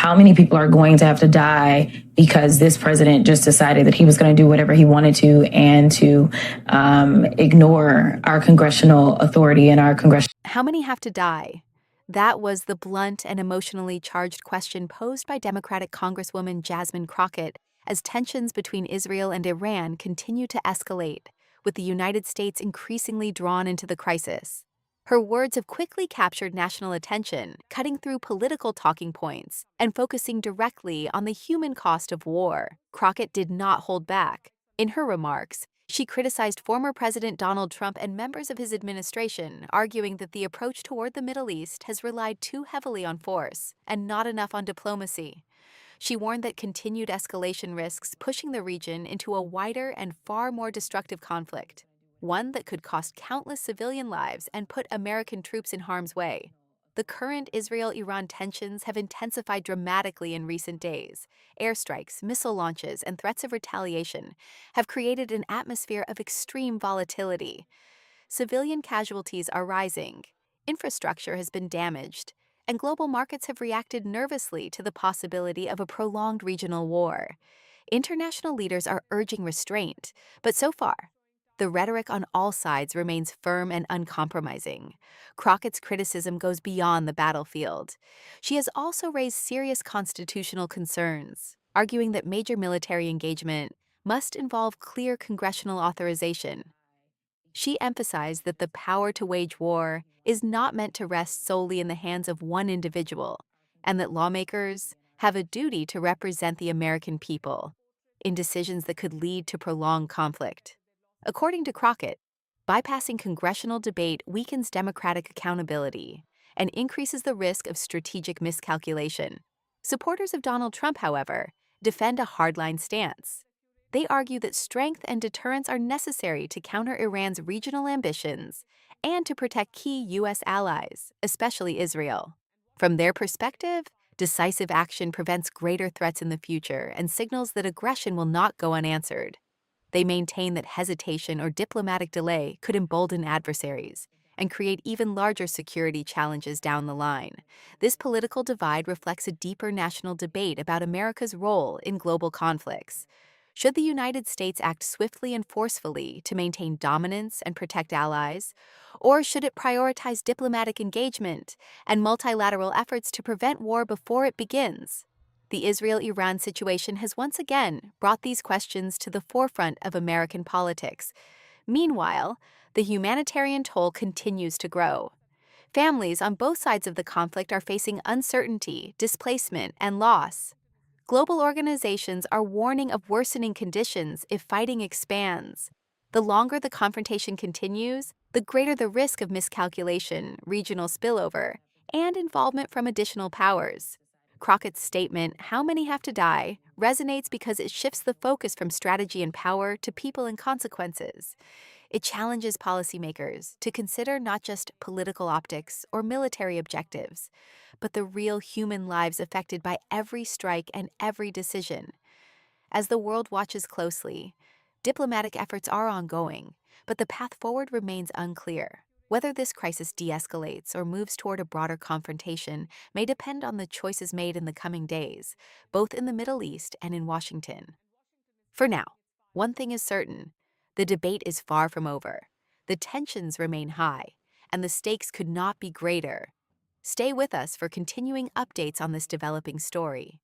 how many people are going to have to die because this president just decided that he was going to do whatever he wanted to and to ignore our congressional authority and our congressional. How many have to die? That was the blunt and emotionally charged question posed by Democratic Congresswoman Jasmine Crockett as tensions between Israel and Iran continue to escalate, with the United States increasingly drawn into the crisis. Her words have quickly captured national attention, cutting through political talking points and focusing directly on the human cost of war. Crockett did not hold back. In her remarks, she criticized former President Donald Trump and members of his administration, arguing that the approach toward the Middle East has relied too heavily on force and not enough on diplomacy. She warned that continued escalation risks pushing the region into a wider and far more destructive conflict, one that could cost countless civilian lives and put American troops in harm's way. The current Israel-Iran tensions have intensified dramatically in recent days. Airstrikes, missile launches, and threats of retaliation have created an atmosphere of extreme volatility. Civilian casualties are rising, infrastructure has been damaged, and global markets have reacted nervously to the possibility of a prolonged regional war. International leaders are urging restraint, but so far, the rhetoric on all sides remains firm and uncompromising. Crockett's criticism goes beyond the battlefield. She has also raised serious constitutional concerns, arguing that major military engagement must involve clear congressional authorization. She emphasized that the power to wage war is not meant to rest solely in the hands of one individual, and that lawmakers have a duty to represent the American people in decisions that could lead to prolonged conflict. According to Crockett, bypassing congressional debate weakens democratic accountability and increases the risk of strategic miscalculation. Supporters of Donald Trump, however, defend a hardline stance. They argue that strength and deterrence are necessary to counter Iran's regional ambitions and to protect key U.S. allies, especially Israel. From their perspective, decisive action prevents greater threats in the future and signals that aggression will not go unanswered. They maintain that hesitation or diplomatic delay could embolden adversaries and create even larger security challenges down the line. This political divide reflects a deeper national debate about America's role in global conflicts. Should the United States act swiftly and forcefully to maintain dominance and protect allies, or should it prioritize diplomatic engagement and multilateral efforts to prevent war before it begins? The Israel-Iran situation has once again brought these questions to the forefront of American politics. Meanwhile, the humanitarian toll continues to grow. Families on both sides of the conflict are facing uncertainty, displacement, and loss. Global organizations are warning of worsening conditions if fighting expands. The longer the confrontation continues, the greater the risk of miscalculation, regional spillover, and involvement from additional powers. Crockett's statement, "How many have to die?" resonates because it shifts the focus from strategy and power to people and consequences. It challenges policymakers to consider not just political optics or military objectives, but the real human lives affected by every strike and every decision. As the world watches closely, diplomatic efforts are ongoing, but the path forward remains unclear. Whether this crisis de-escalates or moves toward a broader confrontation may depend on the choices made in the coming days, both in the Middle East and in Washington. For now, one thing is certain: the debate is far from over. The tensions remain high, and the stakes could not be greater. Stay with us for continuing updates on this developing story.